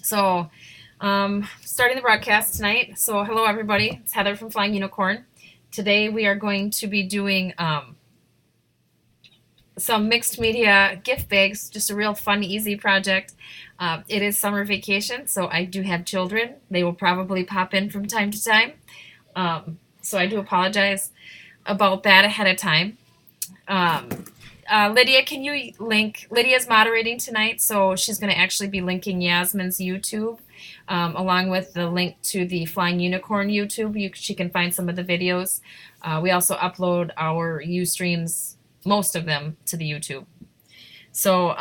So, starting the broadcast tonight. So, hello everybody. It's Heather from Flying Unicorn. Today we are going to be doing some mixed media gift bags. Just a real fun, easy project. It is summer vacation, so I do have children. They will probably pop in from time to time. So I do apologize about that ahead of time. Um, Lydia, can you link? Lydia's moderating tonight, so she's going to actually be linking Yasmin's YouTube, along with the link to the Flying Unicorn YouTube. She can find some of the videos. We also upload our Ustreams, most of them, to the YouTube. So,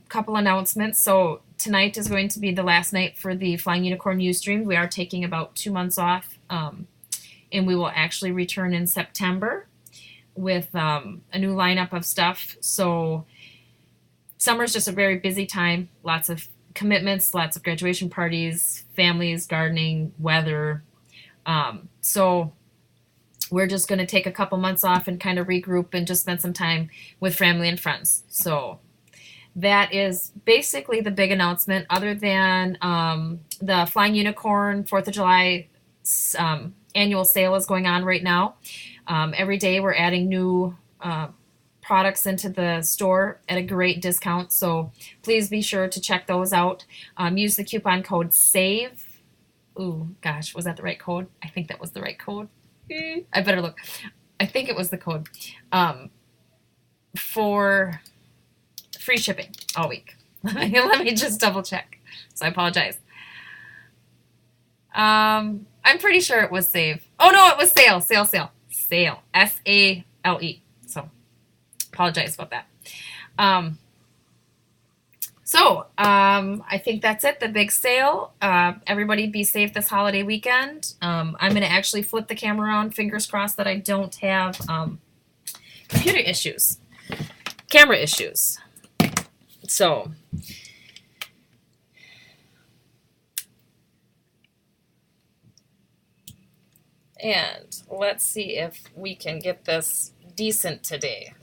couple announcements. So tonight is going to be the last night for the Flying Unicorn Ustream. We are taking about 2 months off, and we will actually return in September with a new lineup of stuff. So summer's just a very busy time. Lots of commitments, lots of graduation parties, families, gardening, weather. So we're just going to take a couple months off and kind of regroup and just spend some time with family and friends. So that is basically the big announcement, other than the Flying Unicorn 4th of July annual sale is going on right now. Every day we're adding new products into the store at a great discount, so please be sure to check those out. Use the coupon code SAVE. Ooh, gosh, was that the right code? I think that was the right code. I better look. I think it was the code for free shipping all week. Let me just double check. So I apologize. I'm pretty sure it was save. Oh no, it was sale. Sale. SALE. So apologize about that. I think that's it. The big sale. Everybody be safe this holiday weekend. I'm going to actually flip the camera around. Fingers crossed that I don't have computer issues. Camera issues. So and let's see if we can get this decent today.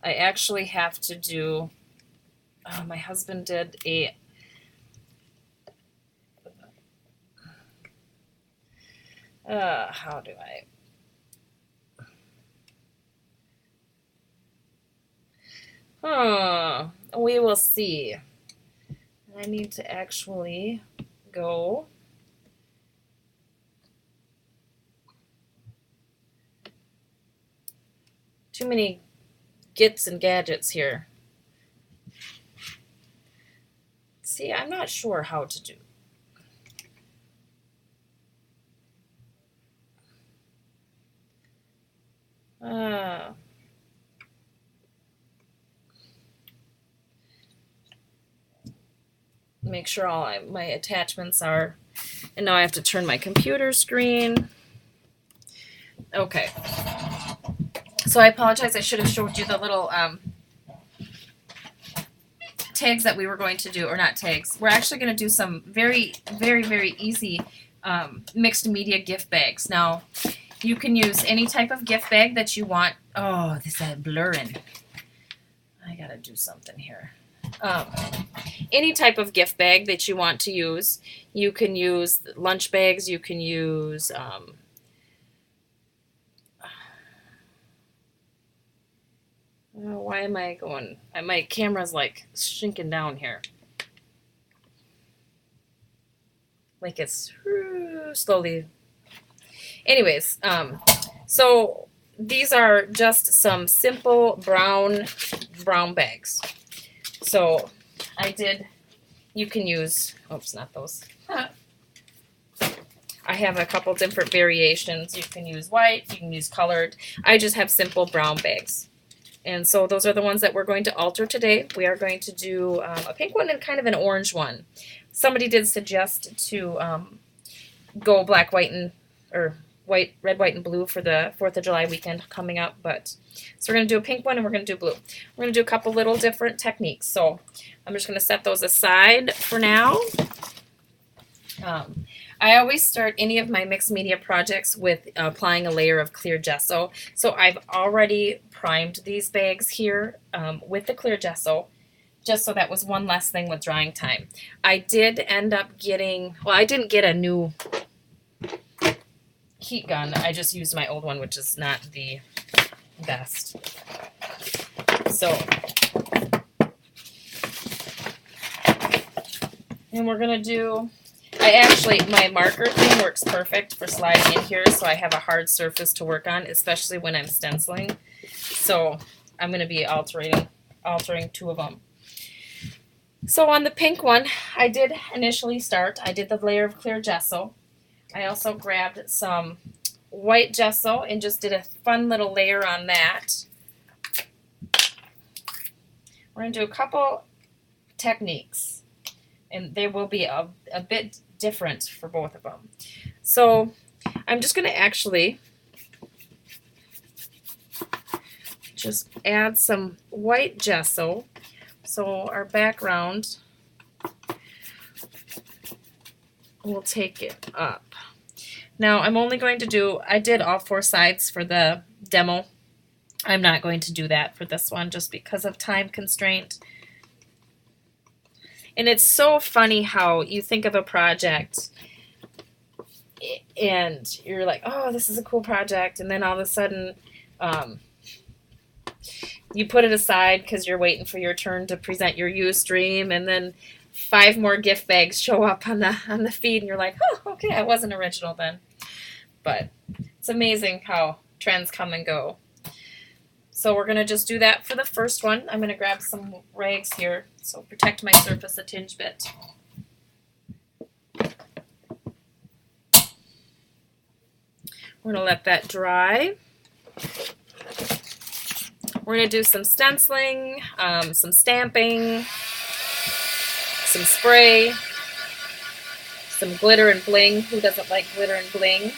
I actually have to do, my husband did a, how do I, we will see. I need to actually go. Too many gits and gadgets here. See, I'm not sure how to do. Make sure all my attachments are, and now I have to turn my computer screen. Okay. So I apologize. I should have showed you the little tags that we were going to do, or not tags. We're actually going to do some very, very, very easy mixed media gift bags. Now, you can use any type of gift bag that you want. Oh, this is blurring. I got to do something here. Any type of gift bag that you want to use. You can use lunch bags. You can use... why am I going? My camera's like shrinking down here. Like it's slowly. Anyways, so these are just some simple brown bags. So you can use, oops, not those. I have a couple different variations. You can use white, you can use colored. I just have simple brown bags. And so those are the ones that we're going to alter today. We are going to do a pink one and kind of an orange one. Somebody did suggest to go black, white, or red, white, and blue for the 4th of July weekend coming up. But so we're going to do a pink one and we're going to do blue. We're going to do a couple little different techniques. So I'm just going to set those aside for now. I always start any of my mixed media projects with applying a layer of clear gesso. So I've already primed these bags here with the clear gesso. just so that was one less thing with drying time. I did end up getting, well, I didn't get a new heat gun. I just used my old one, which is not the best. So, and we're going to do, my marker thing works perfect for sliding in here, so I have a hard surface to work on, especially when I'm stenciling. So I'm going to be altering 2 of them. So on the pink one, I did initially I did the layer of clear gesso. I also grabbed some white gesso and just did a fun little layer on that. We're going to do a couple techniques, and they will be a bit different for both of them. So I'm just going to actually just add some white gesso. So our background, we'll take it up. Now I'm only going to do, I did all 4 sides for the demo. I'm not going to do that for this one just because of time constraint. And it's so funny how you think of a project and you're like, oh, this is a cool project. And then all of a sudden, you put it aside because you're waiting for your turn to present your Ustream, and then 5 more gift bags show up on the feed, and you're like, oh, okay, I wasn't original then. But it's amazing how trends come and go. So we're going to just do that for the first one. I'm going to grab some rags here, so protect my surface a tinge bit. We're going to let that dry. We're going to do some stenciling, some stamping, some spray, some glitter and bling. Who doesn't like glitter and bling?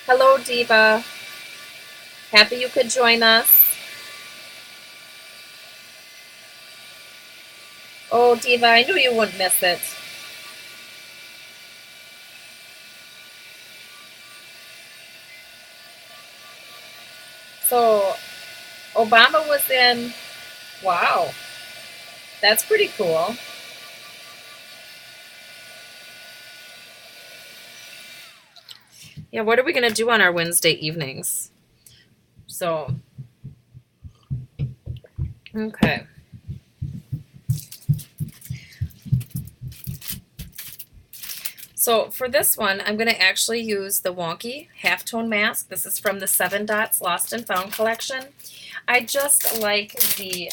Hello, Diva. Happy you could join us. Oh, Diva, I knew you wouldn't miss it. So, Obama was in, wow, that's pretty cool. Yeah, what are we going to do on our Wednesday evenings? So, okay. So for this one, I'm going to actually use the Wonky halftone mask. This is from the 7 Dots Lost and Found collection. I just like the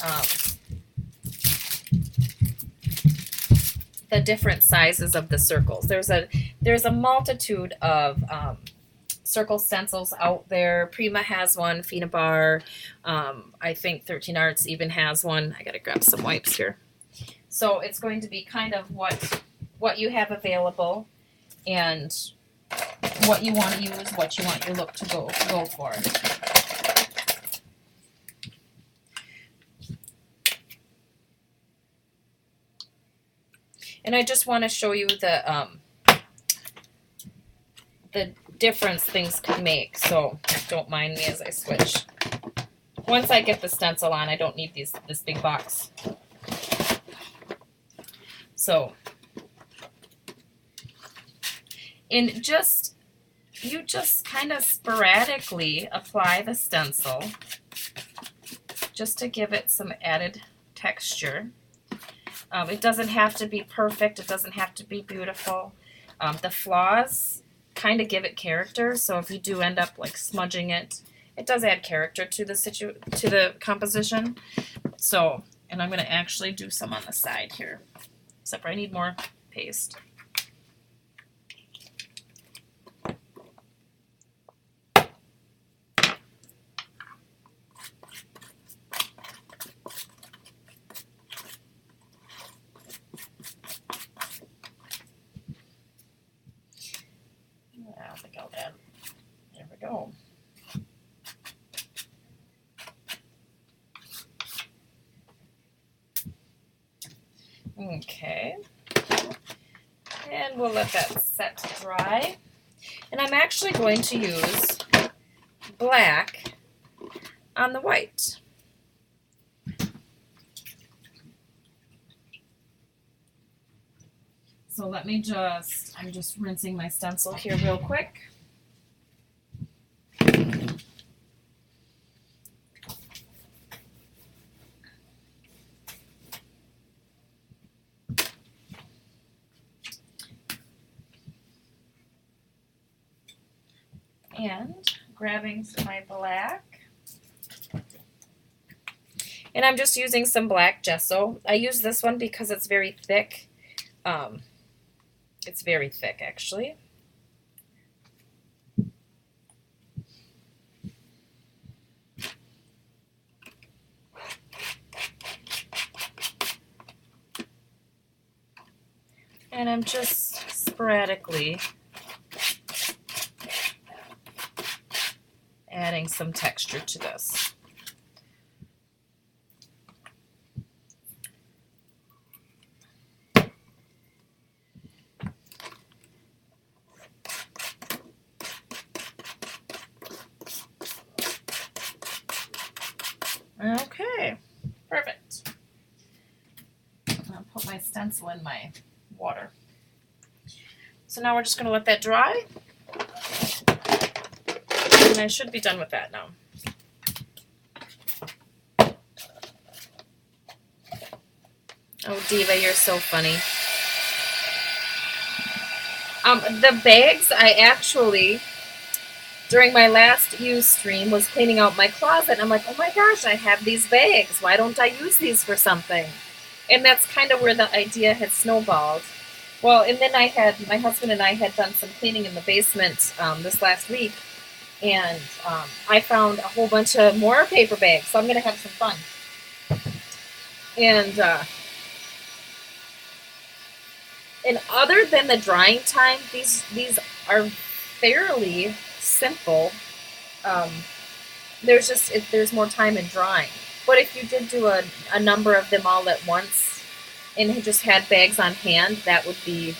different sizes of the circles. There's a multitude of circle stencils out there. Prima has one, Fina Bar. I think 13 Arts even has one. I got to grab some wipes here. So it's going to be kind of what you have available, and what you want to use, what you want your look to go for. And I just want to show you the difference things can make, so don't mind me as I switch. Once I get the stencil on, I don't need this big box. So, and you just kind of sporadically apply the stencil just to give it some added texture. It doesn't have to be perfect. It doesn't have to be beautiful. The flaws kind of give it character, so if you do end up like smudging it, it does add character to the composition. So, and I'm going to actually do some on the side here, except for I need more paste. I think I'll add, there we go. Okay, and we'll let that set to dry. And I'm actually going to use black on the white. So let me I'm just rinsing my stencil here real quick. And grabbing my black. And I'm just using some black gesso. I use this one because it's very thick. It's very thick, actually. And I'm just sporadically adding some texture to this. Okay, perfect. I'll put my stencil in my water. So now we're just going to let that dry. And I should be done with that now. Oh, Diva, you're so funny. The bags, I actually, during my last Ustream, was cleaning out my closet, and I'm like, oh my gosh, I have these bags. Why don't I use these for something? And that's kind of where the idea had snowballed. Well, and then my husband and I had done some cleaning in the basement this last week, and I found a whole bunch of more paper bags, so I'm going to have some fun. And other than the drying time, these are fairly simple. There's more time in drying. But if you did do a number of them all at once and just had bags on hand, that would be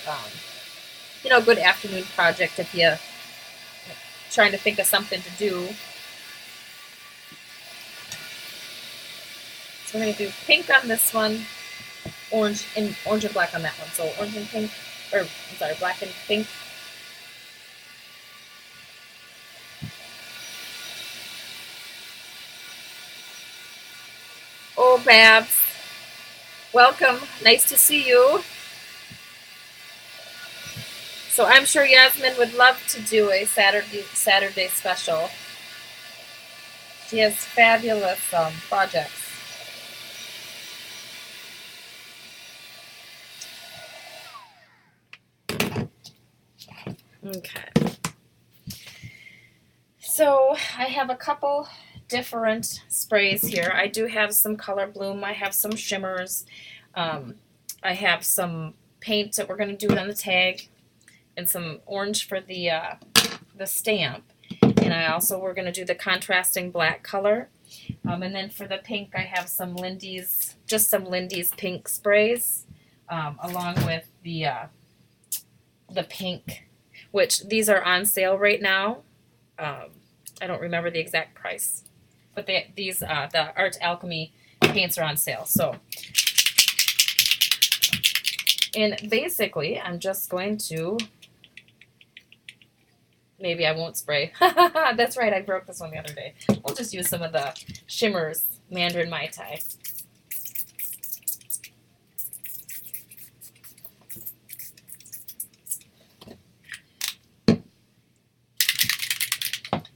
a good afternoon project if you're trying to think of something to do. So we're going to do pink on this one, orange and black on that one. So orange and pink, black and pink. Oh, Babs, welcome. Nice to see you. So I'm sure Yasmin would love to do a Saturday special. She has fabulous projects. Okay. So I have a couple different sprays here. I do have some Color Bloom. I have some shimmers. I have some paint that we're going to do it on the tag, and some orange for the stamp. And we're going to do the contrasting black color. And then for the pink, I have some Lindy's pink sprays, along with the pink, which these are on sale right now. I don't remember the exact price, but the Art Alchemy paints are on sale. So, and basically, I'm just going to, maybe I won't spray. That's right, I broke this one the other day. We'll just use some of the shimmers, Mandarin Mai Tai.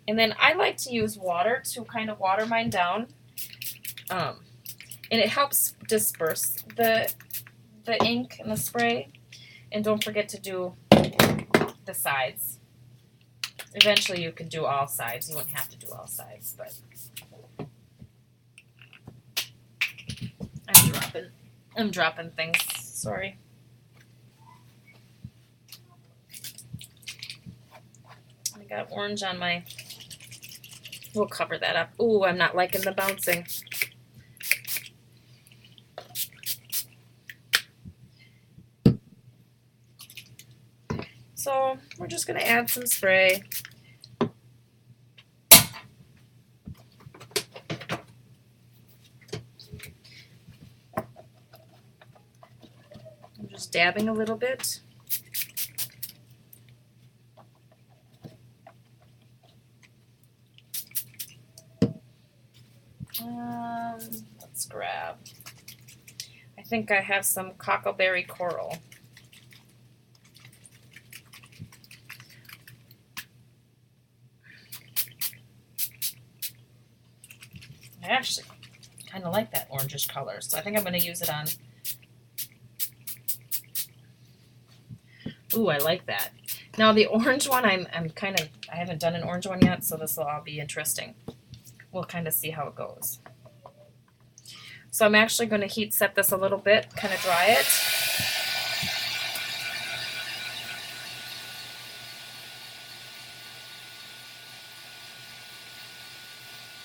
And then I like to use water to kind of water mine down. And it helps disperse the ink and the spray. And don't forget to do the sides. Eventually you can do all sides. You won't have to do all sides, but I'm dropping things. Sorry. I got orange on my... We'll cover that up. Ooh, I'm not liking the bouncing. So we're just going to add some spray. I'm just dabbing a little bit. let's grab, I think I have some Cockleberry Coral. I actually kind of like that orangish color, so I think I'm going to use it on. Ooh, I like that. Now the orange one, I haven't done an orange one yet, so this will all be interesting. We'll kind of see how it goes. So I'm actually going to heat set this a little bit, kind of dry it.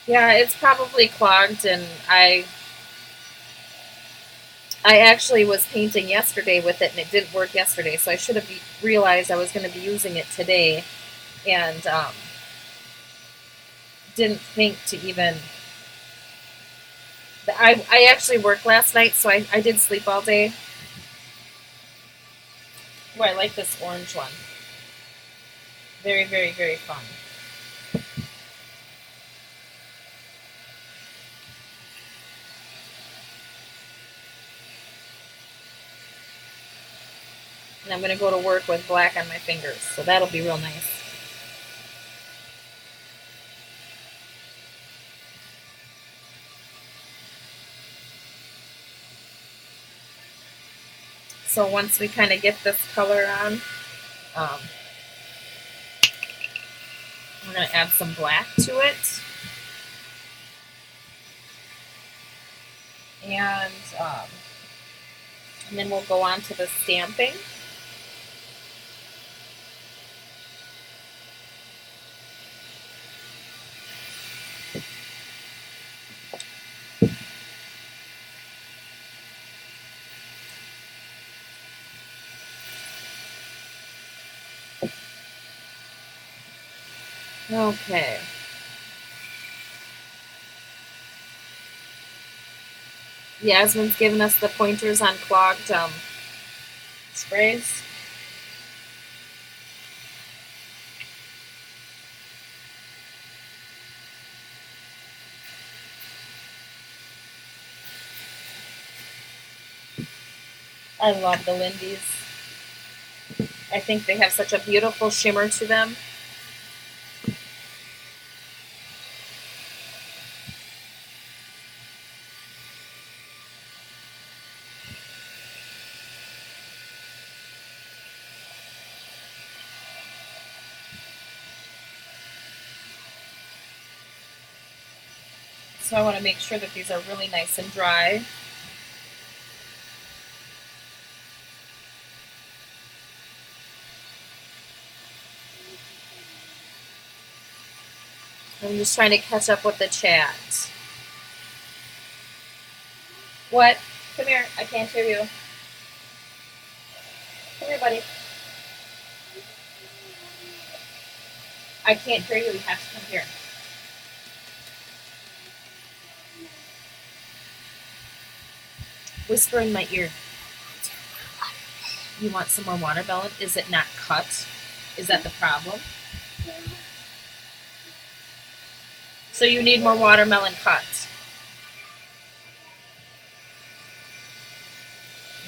Yeah, it's probably clogged, and I actually was painting yesterday with it, and it didn't work yesterday, so I should have realized I was going to be using it today, and didn't think to even... I actually worked last night, so I did sleep all day. Oh, I like this orange one. Very, very, very fun. And I'm going to go to work with black on my fingers, so that'll be real nice. So once we kind of get this color on, we're going to add some black to it. And then we'll go on to the stamping. Okay. Yasmin's given us the pointers on clogged sprays. I love the Lindys. I think they have such a beautiful shimmer to them. So I want to make sure that these are really nice and dry. I'm just trying to catch up with the chat. What? Come here. I can't hear you. Come here, buddy. I can't hear you. You have to come here. Whisper in my ear. You want some more watermelon? Is it not cut? Is that the problem? So you need more watermelon cut.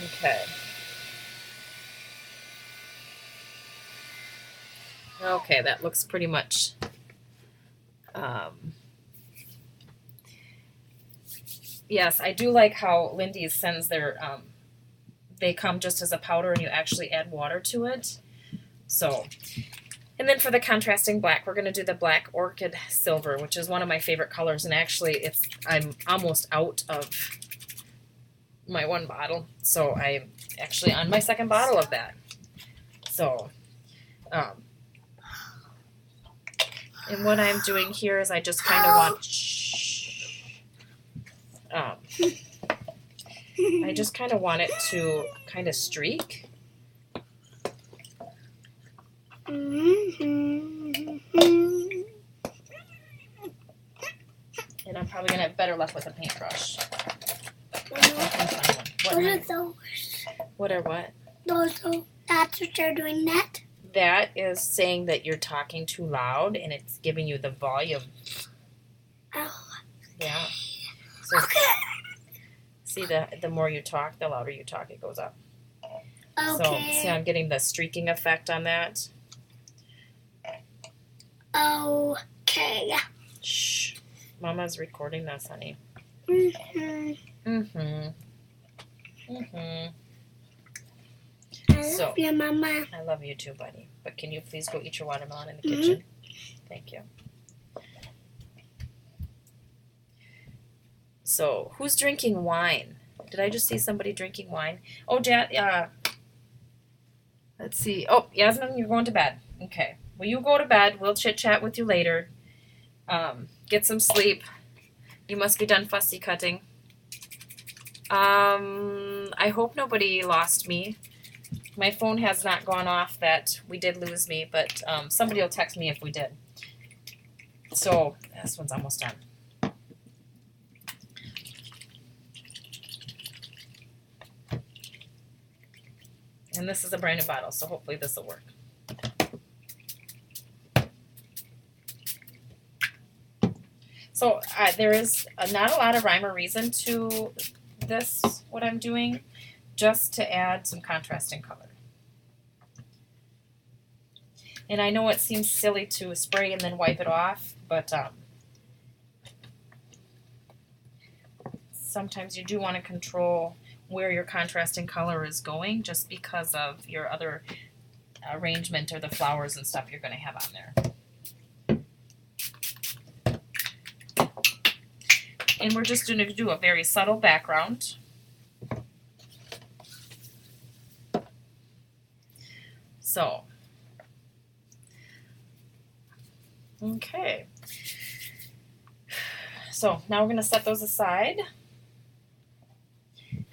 Okay. Okay, that looks pretty much yes, I do like how Lindy sends their they come just as a powder and you actually add water to it. So, and then for the contrasting black, we're going to do the black Orchid Silver, which is one of my favorite colors, and actually I'm almost out of my one bottle, so I'm actually on my second bottle of that. So, and what I'm doing here is I just kind of want, I just kind of want it to kind of streak. And I'm probably going to have better luck with a paintbrush. What are those? What are what? That's what they're doing that? That is saying that you're talking too loud and it's giving you the volume. Oh. Yeah. So see, the more you talk, the louder you talk, it goes up. So see, I'm getting the streaking effect on that. Okay. Shh. Mama's recording this, honey. Mm-hmm. I love you, Mama. I love you too, buddy. But can you please go eat your watermelon in the kitchen? Thank you. So, who's drinking wine? Did I just see somebody drinking wine? Oh, let's see. Oh, Yasmin, you're going to bed. Okay. Well, you go to bed. We'll chit-chat with you later. Get some sleep. You must be done fussy cutting. I hope nobody lost me. My phone has not gone off that we did lose me, but somebody will text me if we did. So, this one's almost done. And this is a brand new bottle, so hopefully this will work. So there is not a lot of rhyme or reason to this, what I'm doing, just to add some contrast in color. And I know it seems silly to spray and then wipe it off, but sometimes you do want to control where your contrast in color is going just because of your other arrangement or the flowers and stuff you're going to have on there. And we're just going to do a very subtle background. So, okay. So now we're going to set those aside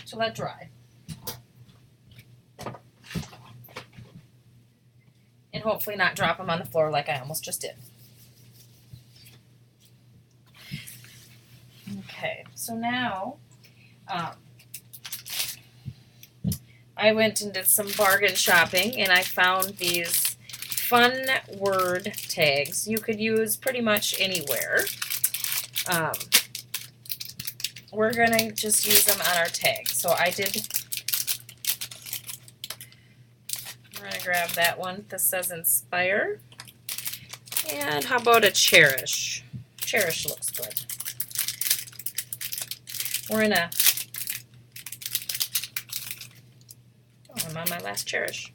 to let dry. And hopefully not drop them on the floor like I almost just did. Okay, so now I went and did some bargain shopping and I found these fun word tags you could use pretty much anywhere. We're going to just use them on our tag. So we're going to grab that one that says inspire. And how about a cherish? Cherish looks good. We're in a, oh, I'm on my last cherish.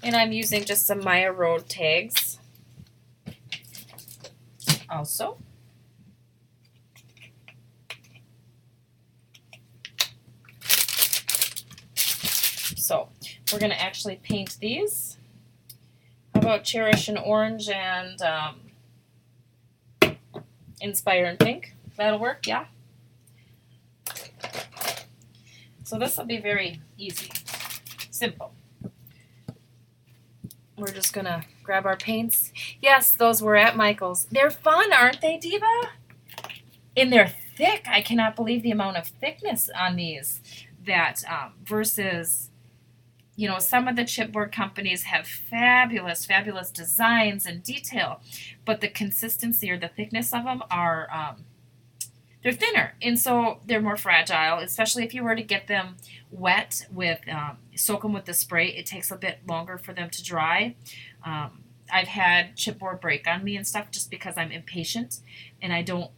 And I'm using just some Maya Road tags. Also, so we're going to actually paint these. How about cherish in orange and inspire in pink? That'll work, yeah? So this will be very easy, simple. We're just going to grab our paints. Yes, those were at Michael's. They're fun, aren't they, Diva? And they're thick. I cannot believe the amount of thickness on these. That versus, you know, some of the chipboard companies have fabulous, fabulous designs and detail. But the consistency or the thickness of them are, they're thinner. And so they're more fragile, especially if you were to get them wet with, soak them with the spray. It takes a bit longer for them to dry. I've had chipboard break on me and stuff just because I'm impatient and I don't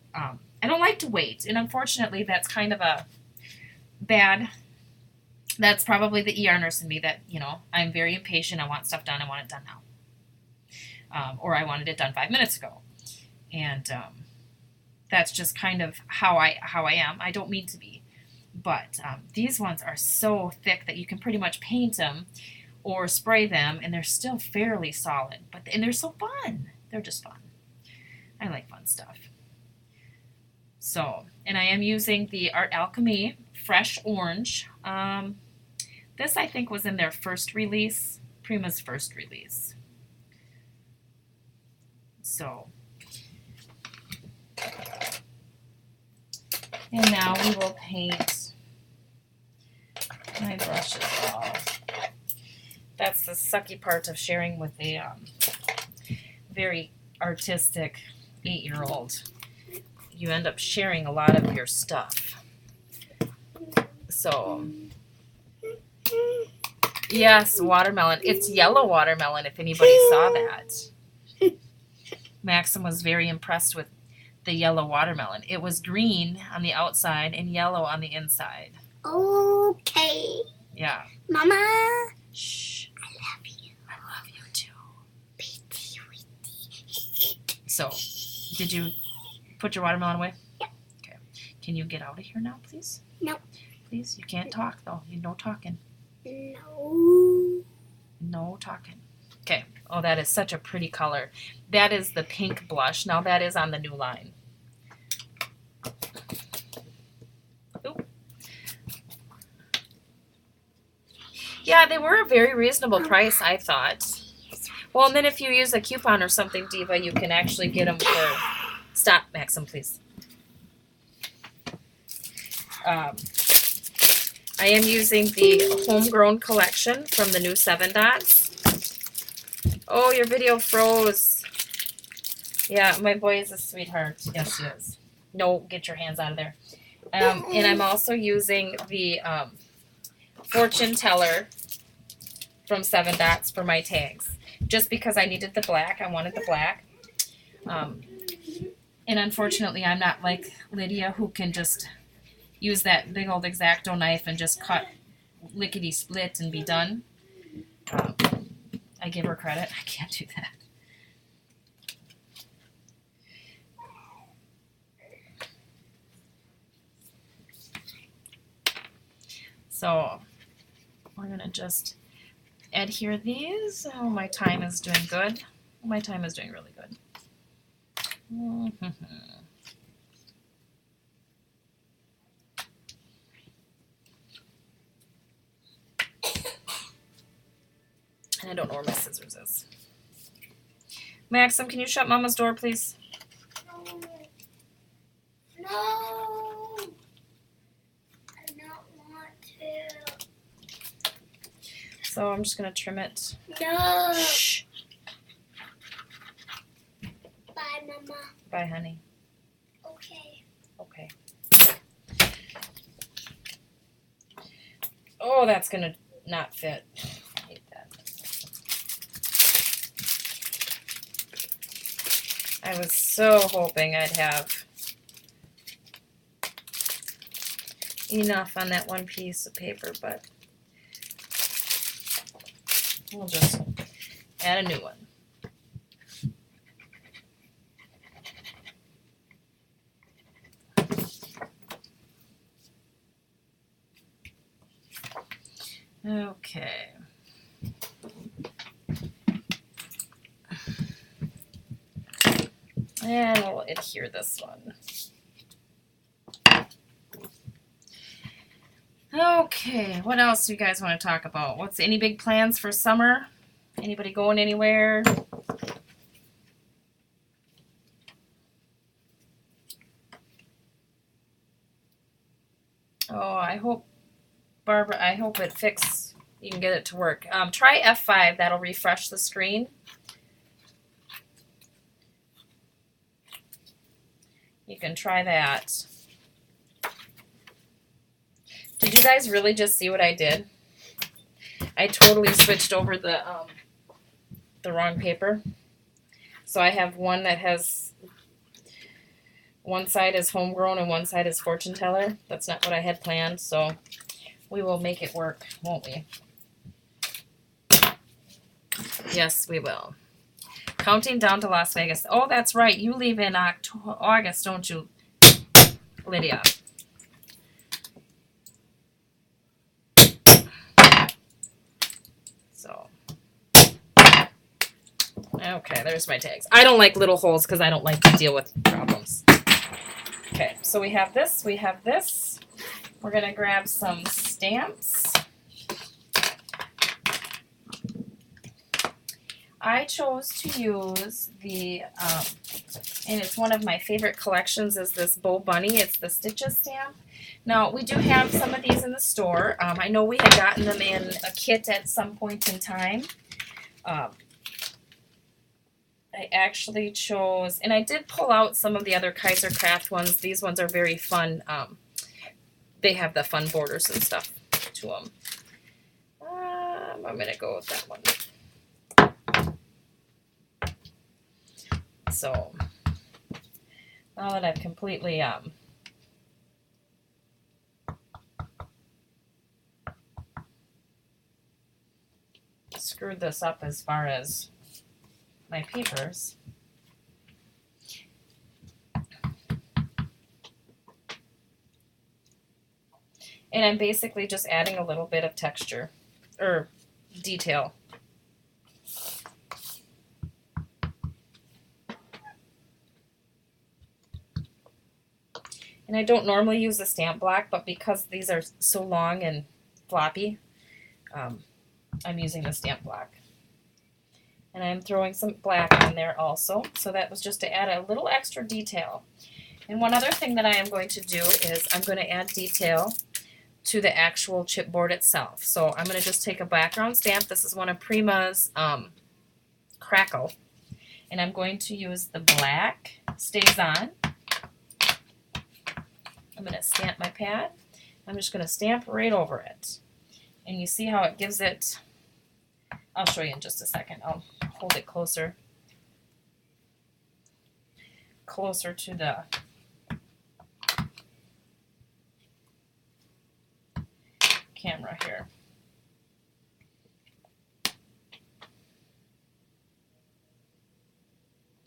like to wait. And unfortunately, that's kind of a bad. That's probably the ER nurse in me that, you know, I'm very impatient. I want stuff done. I want it done now. Or I wanted it done 5 minutes ago. And that's just kind of how I am. I don't mean to be. But these ones are so thick that you can pretty much paint them or spray them, and they're still fairly solid. And they're so fun. They're just fun. I like fun stuff. So, and I am using the Art Alchemy Fresh Orange. This, I think, was in their first release, Prima's first release. So, and now we will paint my brushes all. That's the sucky part of sharing with a very artistic 8-year-old, you end up sharing a lot of your stuff. So, yes, watermelon. It's yellow watermelon, if anybody saw that. Maxim was very impressed with the yellow watermelon. It was green on the outside and yellow on the inside. Okay. Yeah. Mama. Shh. I love you. I love you too. So, did you put your watermelon away? Yeah. Okay. Can you get out of here now, please? No. Please? You can't talk, though. You no talking. No. No talking. Okay. Oh, that is such a pretty color. That is the pink blush. Now, that is on the new line. Ooh. Yeah, they were a very reasonable price, I thought. Well, and then if you use a coupon or something, Diva, you can actually get them for... Stop, Maxim, please. I am using the Homegrown collection from the new 7 Dots. Oh, your video froze. Yeah, my boy is a sweetheart. Yes, he is. No, get your hands out of there. And I'm also using the Fortuneteller from 7 Dots for my tags. Just because I needed the black. I wanted the black. And unfortunately, I'm not like Lydia, who can just use that big old X-Acto knife and just cut lickety-split and be done. I give her credit. I can't do that. So we're going to just adhere these. Oh, my time is doing good. My time is doing really good. And I don't know where my scissors is. Maxim, can you shut Mama's door, please? No. I don't want to. So I'm just going to trim it. No. Shh. Bye, Mama. Bye, honey. Okay. Okay. Oh, that's going to not fit. I hate that. I was so hoping I'd have enough on that one piece of paper, but we'll just add a new one. Okay. And we'll adhere this one. Okay, what else do you guys want to talk about? What's any big plans for summer? Anybody going anywhere? Oh, I hope, Barbara, I hope it fixes. You can get it to work. Try F5. That'll refresh the screen. You can try that. Did you guys really just see what I did? I totally switched over the wrong paper. So I have one that has one side is Homegrown and one side is Fortuneteller. That's not what I had planned, so we will make it work, won't we? Yes, we will. Counting down to Las Vegas. Oh, that's right. You leave in August, don't you, Lydia? So, okay, there's my tags. I don't like little holes because I don't like to deal with problems. Okay, so we have this. We have this. We're going to grab some stamps. I chose to use the, and it's one of my favorite collections, is this Bow Bunny. It's the Stitches stamp. Now, we do have some of these in the store. I know we had gotten them in a kit at some point in time. I actually chose, and I did pull out some of the other Kaiser Craft ones. These ones are very fun. They have the fun borders and stuff to them. I'm going to go with that one. So now that I've completely screwed this up as far as my papers, and I'm basically just adding a little bit of texture or detail. And I don't normally use a stamp block, but because these are so long and floppy, I'm using the stamp block. And I'm throwing some black on there also, so that was just to add a little extra detail. And one other thing that I am going to do is I'm going to add detail to the actual chipboard itself. So I'm going to just take a background stamp. This is one of Prima's Crackle. And I'm going to use the black Staz-on. I'm going to stamp my pad. I'm just going to stamp right over it. And you see how it gives it, I'll show you in just a second. I'll hold it closer to the camera here.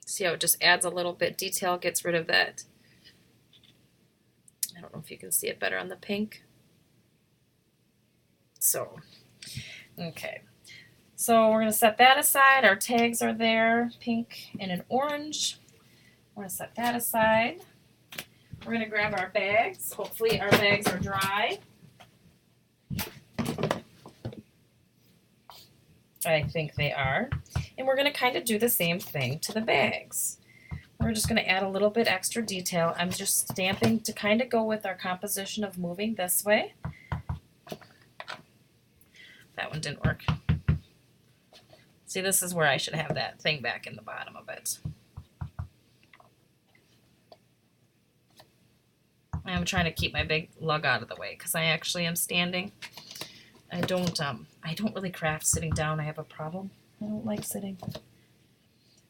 See how it just adds a little bit detail, gets rid of that. I don't know if you can see it better on the pink. So, okay. So we're going to set that aside. Our tags are there, pink and an orange. We're going to set that aside. We're going to grab our bags. Hopefully our bags are dry. I think they are. And we're going to kind of do the same thing to the bags. We're just going to add a little bit extra detail. I'm just stamping to kind of go with our composition of moving this way. That one didn't work. See, this is where I should have that thing back in the bottom of it. I'm trying to keep my big lug out of the way because I actually am standing. I don't really craft sitting down. I have a problem. I don't like sitting.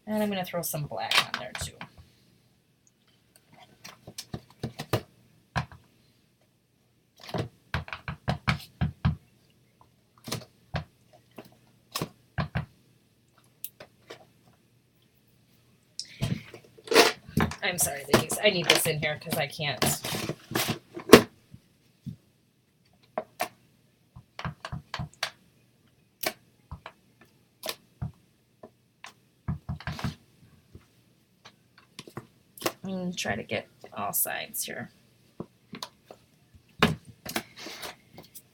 And I'm going to throw some black on there too. I'm sorry, ladies. I need this in here because I can't. And try to get all sides here.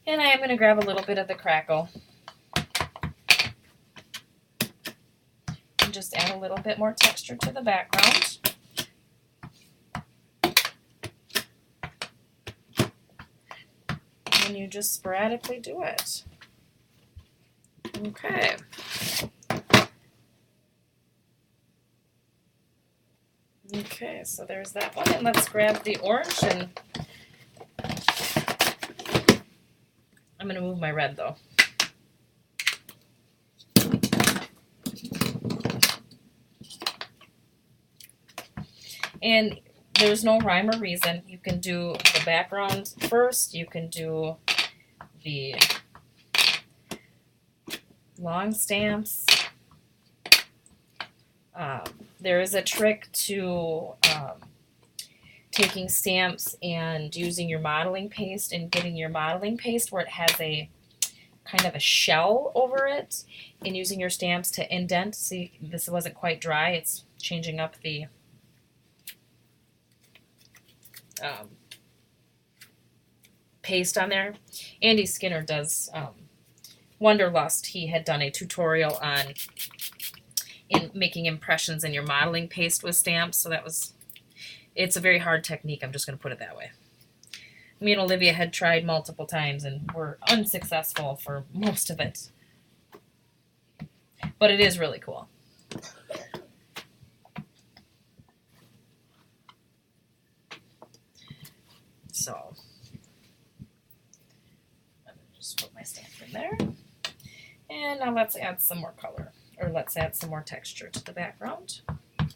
And I am going to grab a little bit of the crackle. And just add a little bit more texture to the background. And you just sporadically do it. Okay. Okay, so there's that one. And let's grab the orange, and I'm going to move my red though. And there's no rhyme or reason. You can do the background first. You can do the long stamps. There is a trick to taking stamps and using your modeling paste and getting your modeling paste where it has a kind of a shell over it, and using your stamps to indent. See, this wasn't quite dry. It's changing up the paste on there. Andy Skinner does Wonderlust. He had done a tutorial on making impressions in your modeling paste with stamps, so it's a very hard technique. I'm just going to put it that way. Me and Olivia had tried multiple times and were unsuccessful for most of it, but it is really cool. So I'm going to just put my stamp in there. And now let's add some more color, or let's add some more texture to the background. I'm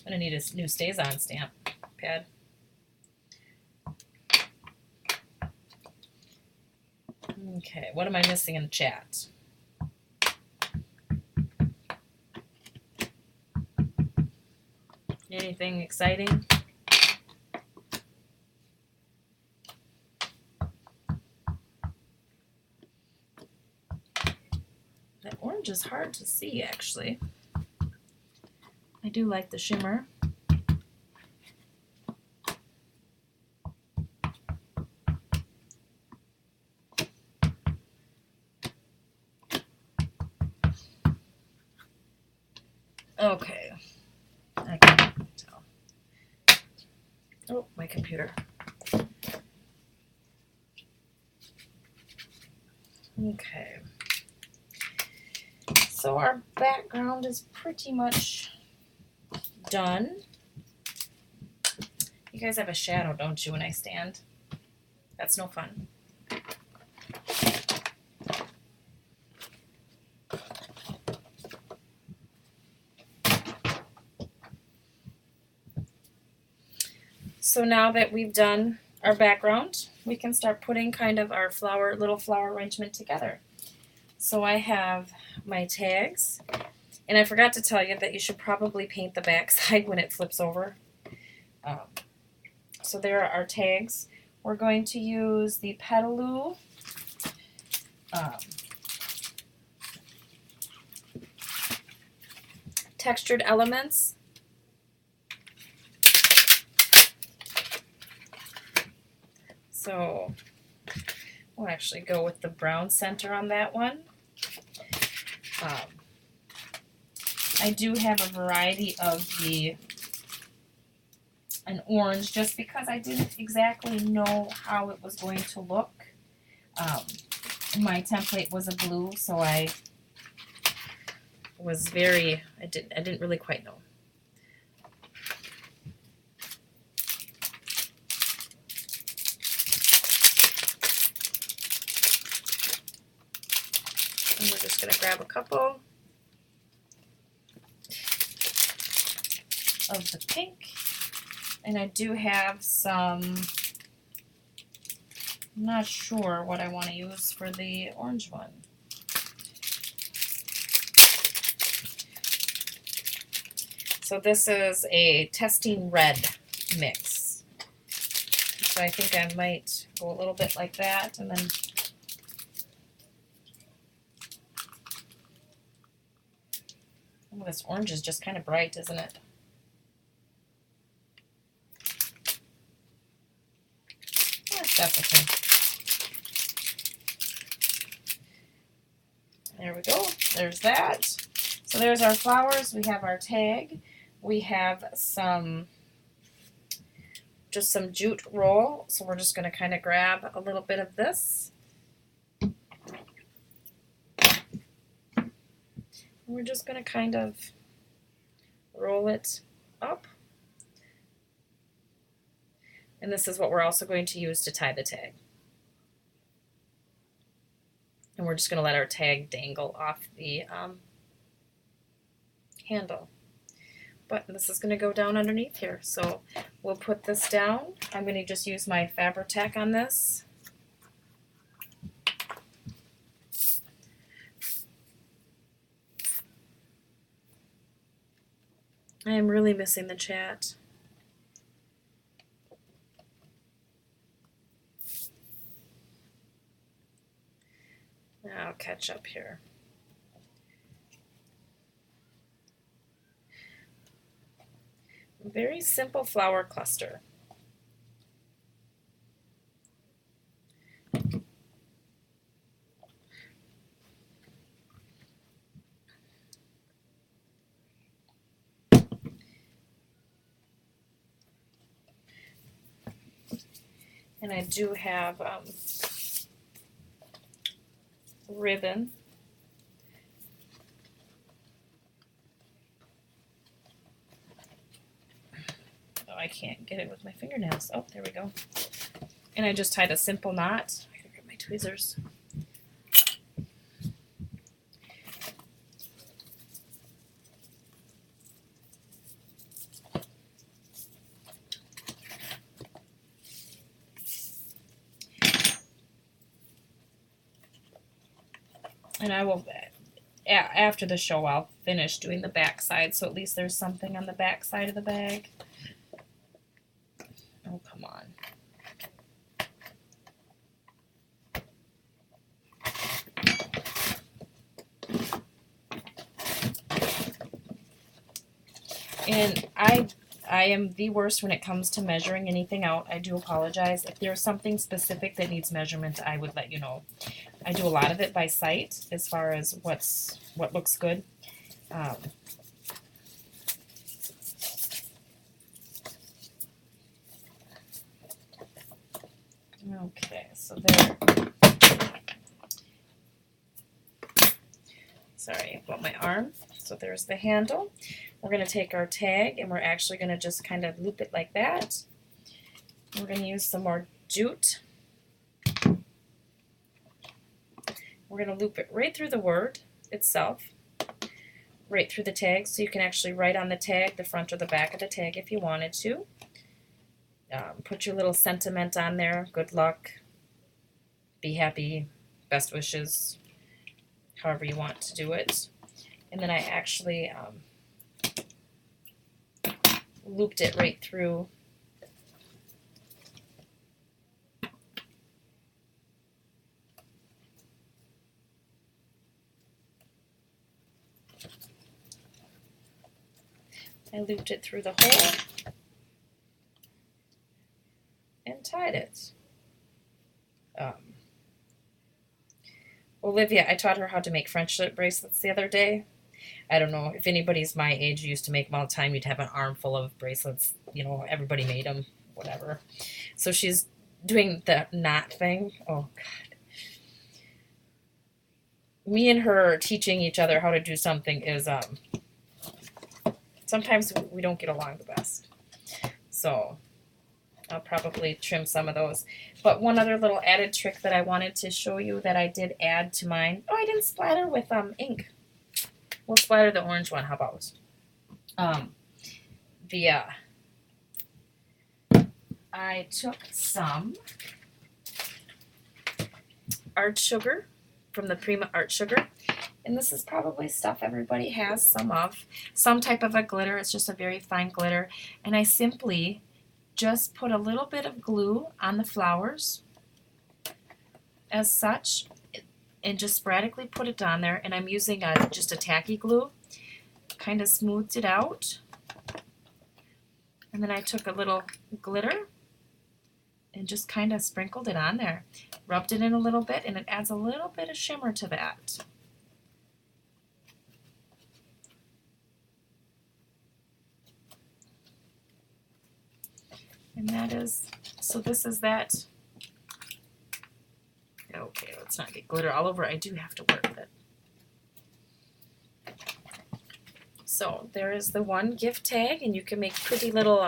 going to need a new Staz-on stamp pad. Okay, what am I missing in the chat? Anything exciting? That orange is hard to see, actually. I do like the shimmer. Okay, I can tell. Oh, my computer. Okay. So our background is pretty much done. You guys have a shadow, don't you, when I stand? That's no fun. So now that we've done our background, we can start putting kind of our little flower arrangement together. So I have my tags, and I forgot to tell you that you should probably paint the back side when it flips over. So there are our tags. We're going to use the Petaloo textured elements. So we'll actually go with the brown center on that one. I do have a variety of an orange just because I didn't exactly know how it was going to look. My template was a blue, so I didn't really quite know. And we're just going to grab a couple of the pink. And I do have some, I'm not sure what I want to use for the orange one. So this is a testing red mix. So I think I might go a little bit like that, and then oh, this orange is just kind of bright, isn't it? That's okay. There we go. There's that. So there's our flowers. We have our tag. We have just some jute roll. So we're just going to kind of grab a little bit of this. And we're just going to kind of roll it up. And this is what we're also going to use to tie the tag. And we're just going to let our tag dangle off the handle. But this is going to go down underneath here. So we'll put this down. I'm going to just use my Fabri-Tac on this. I am really missing the chat. I'll catch up here. Very simple flower cluster. And I do have ribbon. Oh, I I can't get it with my fingernails. Oh, there we go. And I just tied a simple knot. I gotta grab my tweezers. And I will, after the show, I'll finish doing the back side, so at least there's something on the back side of the bag. Oh, come on. And I am the worst when it comes to measuring anything out. I do apologize. If there's something specific that needs measurement, I would let you know. I do a lot of it by sight as far as what looks good. Okay, so there. Sorry about my arm. So there's the handle. We're going to take our tag and we're actually going to just kind of loop it like that. We're going to use some more jute. We're going to loop it right through the word itself, right through the tag, so you can actually write on the tag, the front or the back of the tag if you wanted to. Put your little sentiment on there, good luck, be happy, best wishes, however you want to do it. And then I actually looped it right through. I looped it through the hole and tied it. Olivia, I taught her how to make French slip bracelets the other day. I don't know if anybody's my age used to make them all the time. You'd have an armful of bracelets. You know, everybody made them, whatever. So she's doing the knot thing. Oh, God. Me and her teaching each other how to do something is, sometimes we don't get along the best. So I'll probably trim some of those. But one other little added trick that I wanted to show you that I did add to mine. Oh, I didn't splatter with ink. We'll splatter the orange one. How about? I took some art sugar from the Prima art sugar. And this is probably stuff everybody has some of. Some type of a glitter. It's just a very fine glitter. And I simply just put a little bit of glue on the flowers as such and just sporadically put it on there. And I'm using just a tacky glue. Kind of smoothed it out. And then I took a little glitter and just kind of sprinkled it on there. Rubbed it in a little bit, and it adds a little bit of shimmer to that. And that is, so this is that. Okay, let's not get glitter all over. I do have to work with it. So there is the one gift tag, and you can make pretty little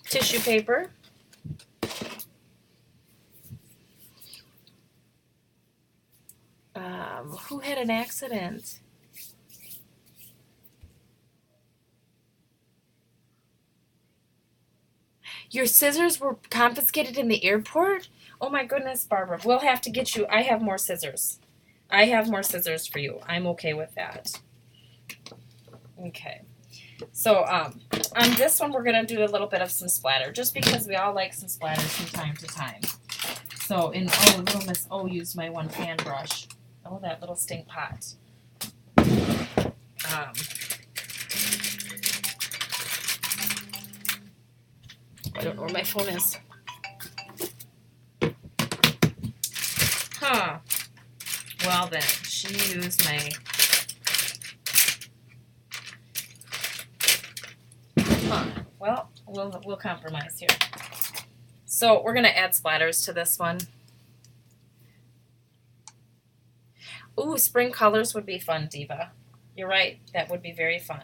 tissue paper. Who had an accident? Your scissors were confiscated in the airport? Oh my goodness, Barbara. We'll have to get you. I have more scissors. I have more scissors for you. I'm okay with that. Okay. So on this one, we're going to do a little bit of some splatter, just because we all like some splatter from time to time. So, little Miss O used my one fan brush. Oh, that little stink pot. I don't know where my phone is. Huh. Well then, she used my... Huh. Well, we'll compromise here. So we're going to add splatters to this one. Ooh, spring colors would be fun, Diva. You're right. That would be very fun.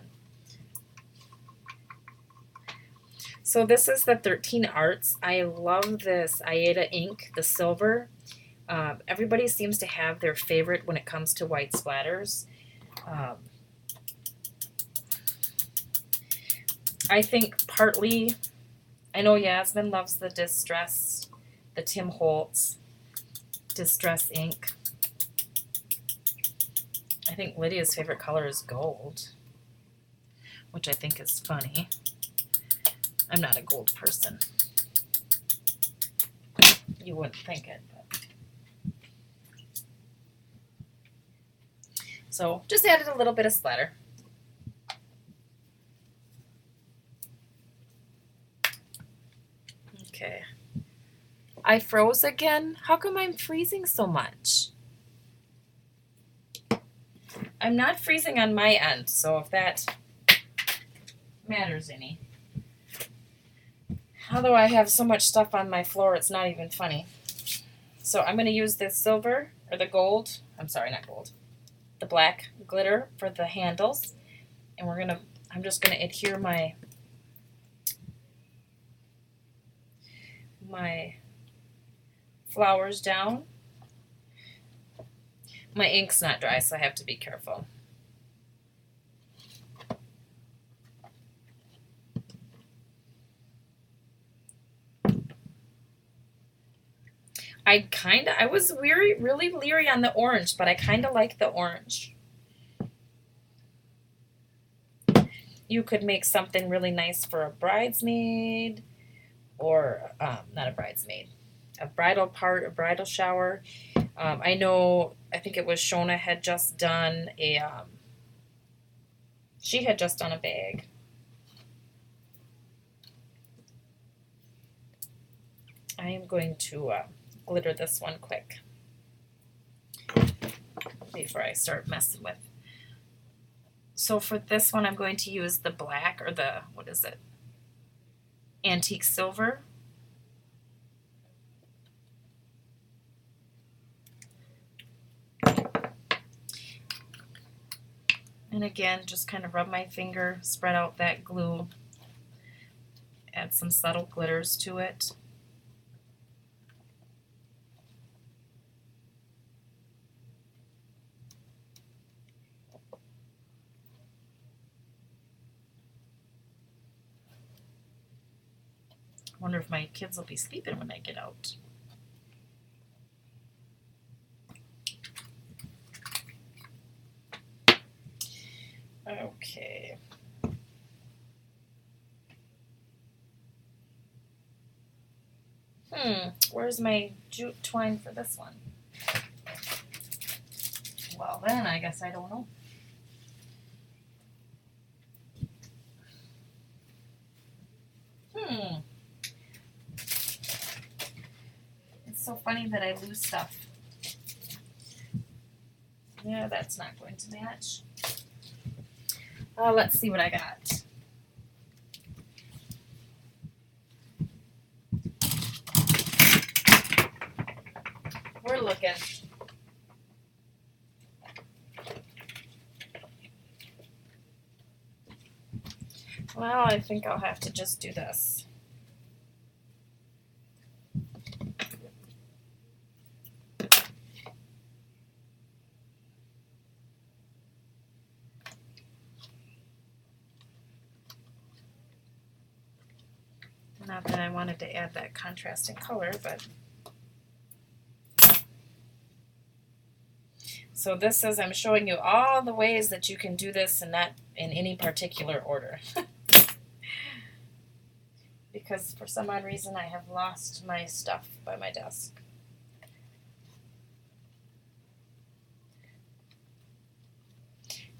So this is the 13 Arts. I love this Ayeeda ink, the silver. Everybody seems to have their favorite when it comes to white splatters. Um, I think partly, I know Yasmin loves the Distress, the Tim Holtz Distress ink. I think Lydia's favorite color is gold, which I think is funny. I'm not a gold person. You wouldn't think it, but. So just added a little bit of splatter. Okay. I froze again? How come I'm freezing so much? I'm not freezing on my end, so if that matters any. Although I have so much stuff on my floor, it's not even funny. So I'm going to use the silver, or the gold, I'm sorry, not gold, the black glitter for the handles. And I'm just going to adhere my flowers down. My ink's not dry, so I have to be careful. I was really leery on the orange, but I kind of like the orange. You could make something really nice for a bridesmaid, or not a bridesmaid, a bridal shower. I think it was Shona had just done she had just done a bag. I am going to glitter this one quick before I start messing with. So for this one, I'm going to use the black, or the, what is it? Antique silver. And again, just kind of rub my finger, spread out that glue, add some subtle glitters to it. I wonder if my kids will be sleeping when I get out. Okay. Where's my jute twine for this one? Well, then I guess I don't know. It's so funny that I lose stuff. Yeah, that's not going to match. Let's see what I got. We're looking. Well, I think I'll have to just do this. Not that I wanted to add that contrasting color, but. So this is, I'm showing you all the ways that you can do this, and not in any particular order. Because for some odd reason I have lost my stuff by my desk.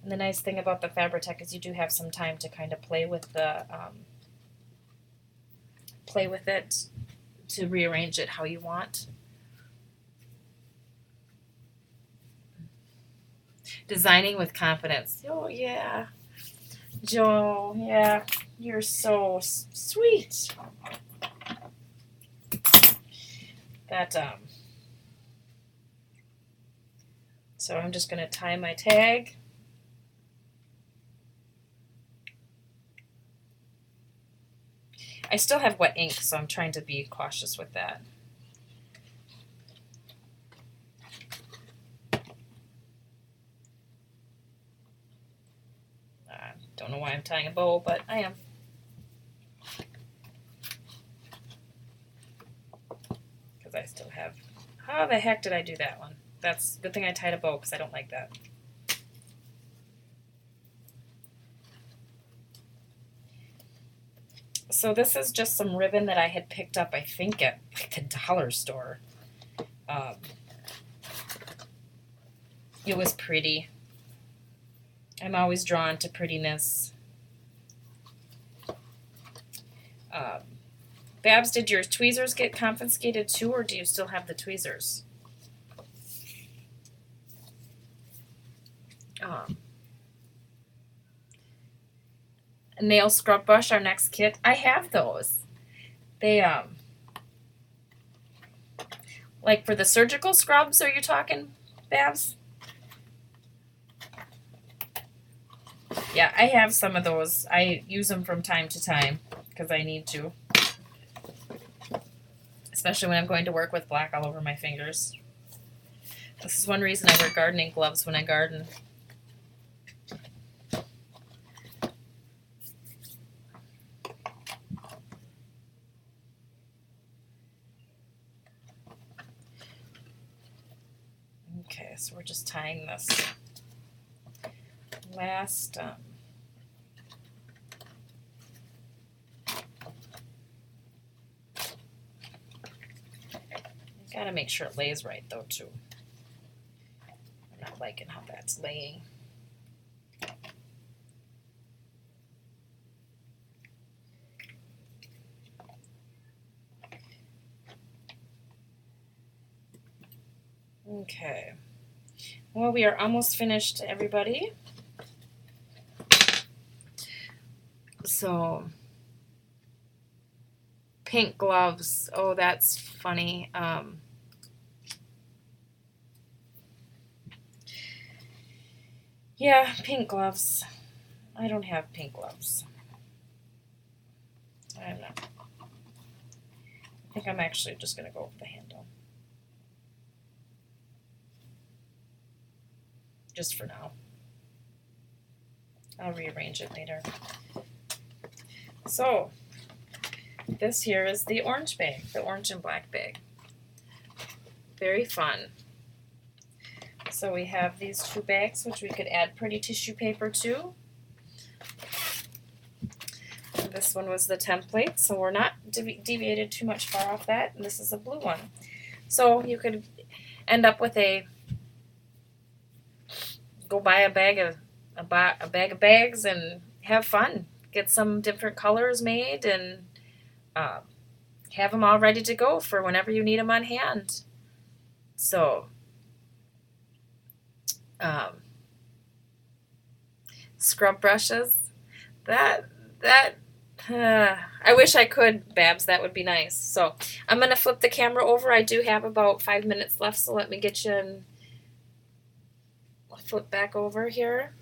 And the nice thing about the Fabri-Tac is you do have some time to kind of play with the it to rearrange it how you want. Designing with confidence. Oh yeah, Joe. Yeah, you're so sweet. That So I'm just gonna tie my tag. I still have wet ink, so I'm trying to be cautious with that. Don't know why I'm tying a bow, but I am. Because I still have... How the heck did I do that one? That's a good thing I tied a bow, because I don't like that. So this is just some ribbon that I had picked up, I think, at like the dollar store. It was pretty. I'm always drawn to prettiness. Babs, did your tweezers get confiscated too, or do you still have the tweezers? A nail scrub brush, our next kit. I have those. They, like for the surgical scrubs, are you talking, Babs? Yeah, I have some of those. I use them from time to time because I need to. Especially when I'm going to work with black all over my fingers. This is one reason I wear gardening gloves when I garden. Okay, so we're just tying this last gotta make sure it lays right though too. I'm not liking how that's laying. Okay. Well, we are almost finished, everybody. So, pink gloves. Oh, that's funny. Yeah, pink gloves. I don't have pink gloves. I don't know. I think I'm actually just going to go with the handle. Just for now. I'll rearrange it later. So, this here is the orange bag, the orange and black bag. Very fun. So we have these two bags, which we could add pretty tissue paper to. And this one was the template, so we're not deviated too much far off that. And this is a blue one. So you could end up with go buy a bag of bags and have fun. Get some different colors made and have them all ready to go for whenever you need them on hand. So, scrub brushes. I wish I could, Babs. That would be nice. So I'm going to flip the camera over. I do have about 5 minutes left, so let me get you in. I'll flip back over here.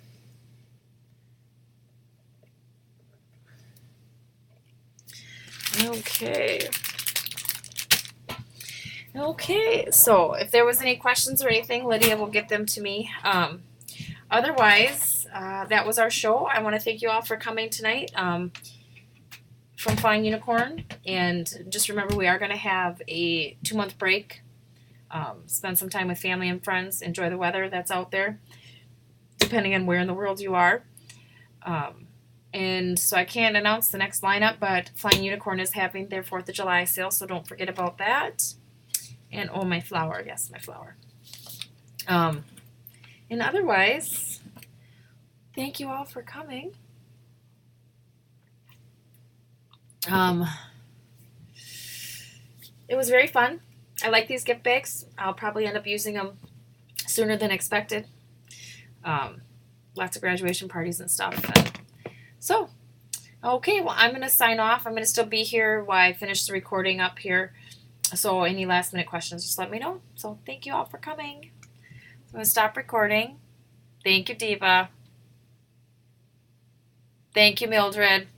Okay, so if there was any questions or anything, Lydia will get them to me. Otherwise, that was our show. I want to thank you all for coming tonight from Flying Unicorn. And just remember, we are going to have a 2-month break. Spend some time with family and friends. Enjoy the weather that's out there, depending on where in the world you are. And so I can't announce the next lineup, but Flying Unicorn is having their 4th of July sale, so don't forget about that. And oh, my flower. Yes, my flower. And otherwise, thank you all for coming. It was very fun. I like these gift bags. I'll probably end up using them sooner than expected. Lots of graduation parties and stuff. So, okay, well, I'm going to sign off. I'm going to still be here while I finish the recording up here. So any last minute questions, just let me know. So thank you all for coming. I'm going to stop recording. Thank you, Diva. Thank you, Mildred.